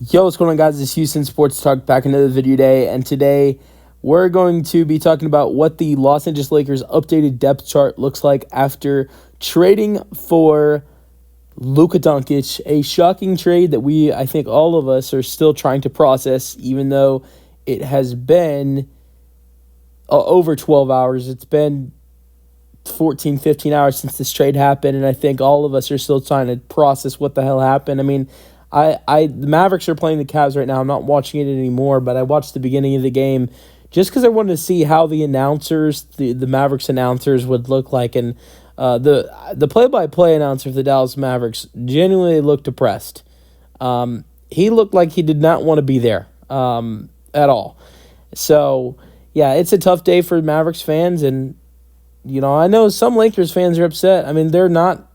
Yo, what's going on, guys? It's Houston Sports Talk, back another video day, and today we're going to be talking about what the Los Angeles Lakers updated depth chart looks like after trading for Luka Dončić, a shocking trade that I think all of us are still trying to process, even though it has been over 12 hours. It's been 14, 15 hours since this trade happened, and I think all of us are still trying to process what the hell happened. I mean, the Mavericks are playing the Cavs right now. I'm not watching it anymore, but I watched the beginning of the game just because I wanted to see how the Mavericks announcers would look like. And the play-by-play announcer for the Dallas Mavericks genuinely looked depressed. He looked like he did not want to be there at all. So, yeah, it's a tough day for Mavericks fans, and I know some Lakers fans are upset. They're not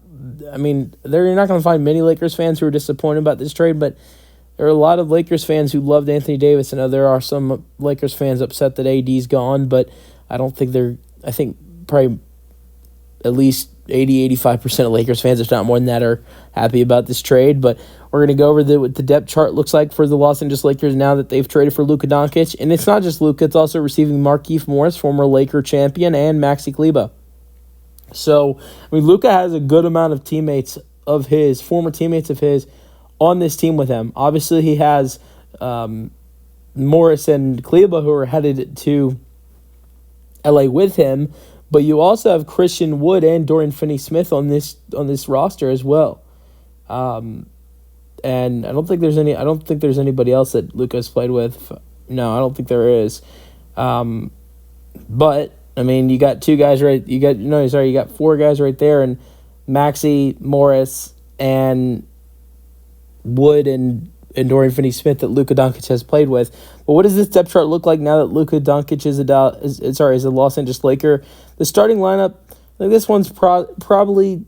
going to find many Lakers fans who are disappointed about this trade, but there are a lot of Lakers fans who loved Anthony Davis. I know there are some Lakers fans upset that AD's gone, but I think probably at least 80-85% of Lakers fans, if not more than that, are happy about this trade. But we're going to go over what the depth chart looks like for the Los Angeles Lakers now that they've traded for Luka Dončić. And it's not just Luka, it's also receiving Markieff Morris, former Laker champion, and Maxi Kleber. So, Luka has a good amount of former teammates of his, on this team with him. Obviously, he has Morris and Kleber who are headed to LA with him, but you also have Christian Wood and Dorian Finney-Smith on this roster as well. And I don't think there's anybody else that Luka has played with. No, I don't think there is. But you got two guys you got four guys right there, and Maxi, Morris, and Wood and Dorian Finney-Smith that Luka Dončić has played with. But what does this depth chart look like now that Luka Dončić is a Los Angeles Laker? The starting lineup, this one's probably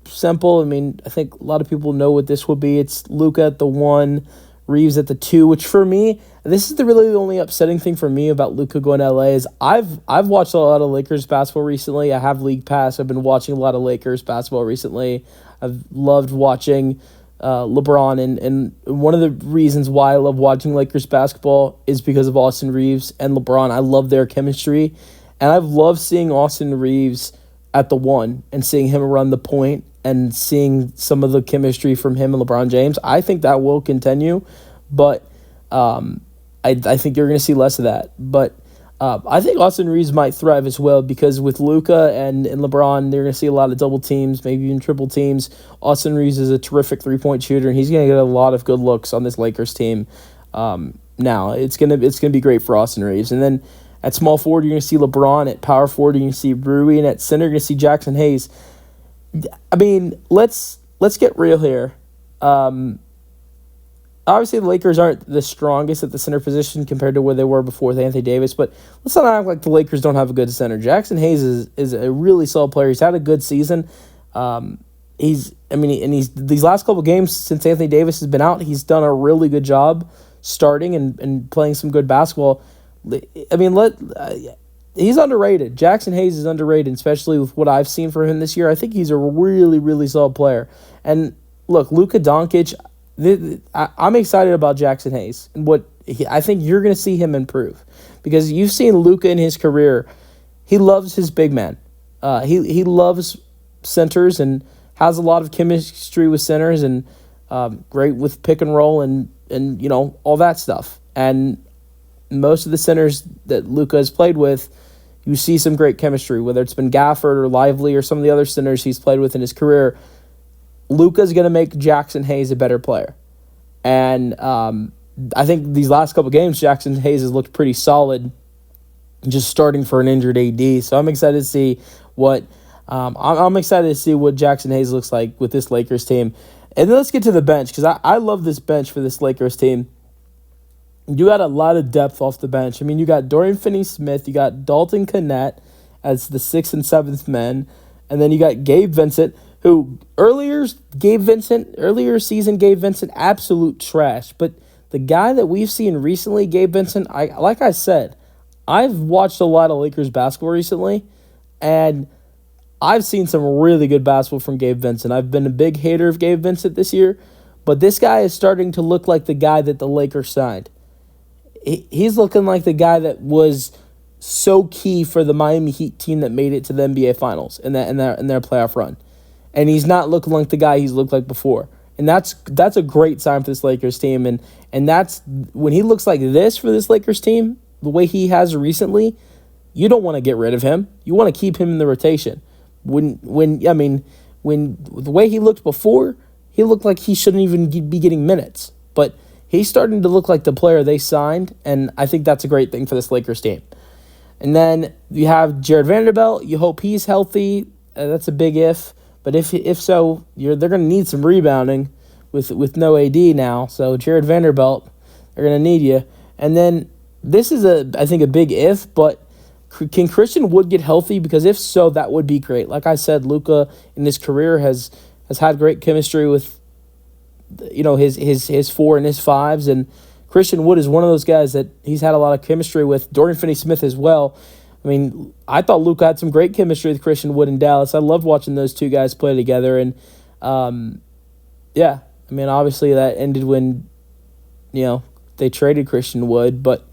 simple. I think a lot of people know what this will be. It's Luka at the 1, Reeves at the 2, which for me, this is the only upsetting thing for me about Luka going to LA is I've watched a lot of Lakers basketball recently. I have League Pass. I've been watching a lot of Lakers basketball recently. I've loved watching LeBron, and one of the reasons why I love watching Lakers basketball is because of Austin Reeves and LeBron. I love their chemistry, and I've loved seeing Austin Reeves at the 1 and seeing him run the point and seeing some of the chemistry from him and LeBron James. I think that will continue, but I think you're going to see less of that. But I think Austin Reeves might thrive as well because with Luka and LeBron, they're going to see a lot of double teams, maybe even triple teams. Austin Reeves is a terrific three-point shooter, and he's going to get a lot of good looks on this Lakers team. Now it's going to be great for Austin Reeves. And then at small forward, you're going to see LeBron. At power forward, you're going to see Rui, and at center, you're going to see Jackson Hayes. Let's get real here. Obviously, the Lakers aren't the strongest at the center position compared to where they were before with Anthony Davis, but let's not act like the Lakers don't have a good center. Jackson Hayes is a really solid player. He's had a good season. These last couple games since Anthony Davis has been out, he's done a really good job starting and playing some good basketball. He's underrated. Jackson Hayes is underrated, especially with what I've seen from him this year. I think he's a really, really solid player. And look, Luka Dončić, I'm excited about Jackson Hayes and I think you're going to see him improve because you've seen Luka in his career. He loves his big man. He loves centers and has a lot of chemistry with centers and great with pick and roll and all that stuff. And most of the centers that Luka has played with, you see some great chemistry, whether it's been Gafford or Lively or some of the other centers he's played with in his career. Luka's going to make Jackson Hayes a better player. And I think these last couple games, Jackson Hayes has looked pretty solid just starting for an injured AD. So I'm excited to see what Jackson Hayes looks like with this Lakers team. And then let's get to the bench because I love this bench for this Lakers team. You got a lot of depth off the bench. You got Dorian Finney-Smith, you got Dalton Knecht as the 6th and 7th men, and then you got Gabe Vincent, who earlier season Gabe Vincent, absolute trash. But the guy that we've seen recently, Gabe Vincent, like I said, I've watched a lot of Lakers basketball recently, and I've seen some really good basketball from Gabe Vincent. I've been a big hater of Gabe Vincent this year, But this guy is starting to look like the guy that the Lakers signed. He's looking like the guy that was so key for the Miami Heat team that made it to the NBA Finals in their playoff run. And he's not looking like the guy he's looked like before. And that's a great sign for this Lakers team. And that's when he looks like this for this Lakers team, the way he has recently, you don't want to get rid of him. You want to keep him in the rotation. When the way he looked before, he looked like he shouldn't even be getting minutes. But he's starting to look like the player they signed, and I think that's a great thing for this Lakers team. And then you have Jared Vanderbilt. You hope he's healthy. That's a big if. But if so, they're going to need some rebounding with no AD now. So Jared Vanderbilt, they're going to need you. And then this is I think a big if, but can Christian Wood get healthy? Because if so, that would be great. Like I said, Luka in his career has had great chemistry with his 4 and his 5s, and Christian Wood is one of those guys that he's had a lot of chemistry with. Dorian Finney-Smith as well. I mean, I thought Luka had some great chemistry with Christian Wood in Dallas. I loved watching those two guys play together. And, obviously that ended when, they traded Christian Wood. But,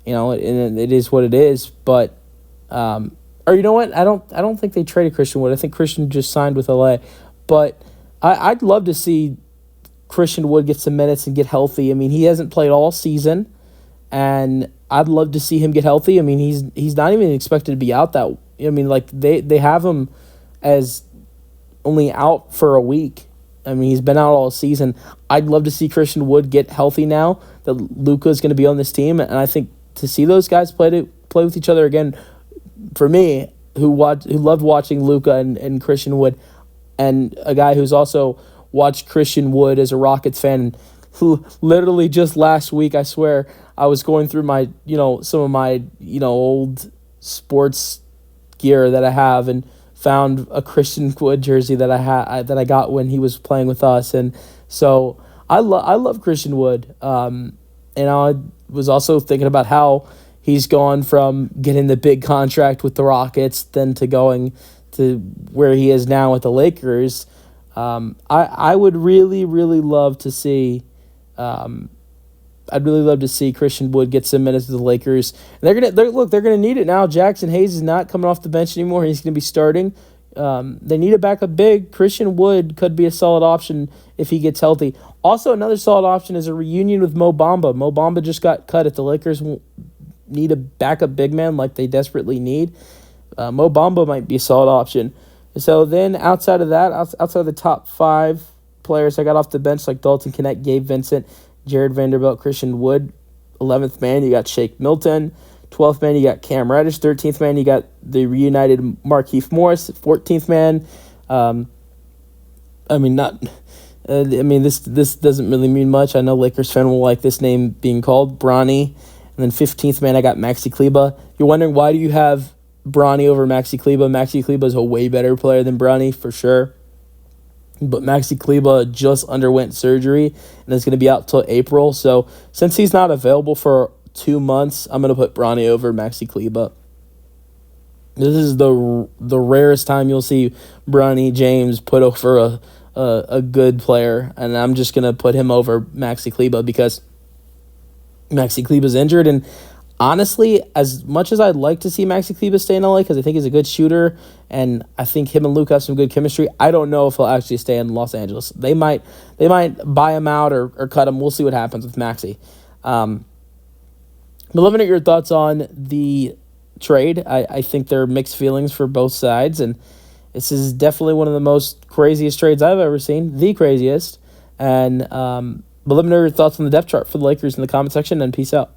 it is what it is. But, or you know what? I don't think they traded Christian Wood. I think Christian just signed with LA. But I'd love to see Christian Wood get some minutes and get healthy. I mean, he hasn't played all season, and I'd love to see him get healthy. I mean, he's not even expected to be out that. I mean, like they have him as only out for a week. I mean, he's been out all season. I'd love to see Christian Wood get healthy now that Luka is going to be on this team, and I think to see those guys play with each other again, for me, who loved watching Luka and Christian Wood, and a guy who's also watched Christian Wood as a Rockets fan, who literally just last week, I swear, I was going through my, some of my, old sports gear that I have and found a Christian Wood jersey that I got when he was playing with us. And so I love Christian Wood. I was also thinking about how he's gone from getting the big contract with the Rockets then to going to where he is now with the Lakers. I would really, really love to see. I'd really love to see Christian Wood get some minutes with the Lakers. They're gonna need it now. Jackson Hayes is not coming off the bench anymore. He's gonna be starting. They need a backup big. Christian Wood could be a solid option if he gets healthy. Also, another solid option is a reunion with Mo Bamba. Mo Bamba just got cut. If the Lakers need a backup big man like they desperately need, Mo Bamba might be a solid option. So then outside of that, outside of the top 5 players I got off the bench, like Dalton Knecht, Gabe Vincent, Jared Vanderbilt, Christian Wood, 11th man, you got Shake Milton. 12th man, you got Cam Reddish. 13th man, you got the reunited Markieff Morris. 14th man, this doesn't really mean much. I know Lakers fan will like this name being called, Bronny. And then 15th man, I got Maxi Kleber. You're wondering, why do you have Bronny over Maxi Kleber? Maxi Kleber is a way better player than Bronny, for sure. But Maxi Kleber just underwent surgery and is going to be out till April. So since he's not available for 2 months, I'm going to put Bronny over Maxi Kleber. This is the rarest time you'll see Bronny James put over a good player, and I'm just going to put him over Maxi Kleber because Maxi Kleber's injured. And honestly, as much as I'd like to see Maxi Kleber stay in LA because I think he's a good shooter and I think him and Luka have some good chemistry, I don't know if he'll actually stay in Los Angeles. They might buy him out or cut him. We'll see what happens with Maxi. But let me know your thoughts on the trade. I think there are mixed feelings for both sides, and this is definitely one of the most craziest trades I've ever seen, the craziest. And but let me know your thoughts on the depth chart for the Lakers in the comment section, and peace out.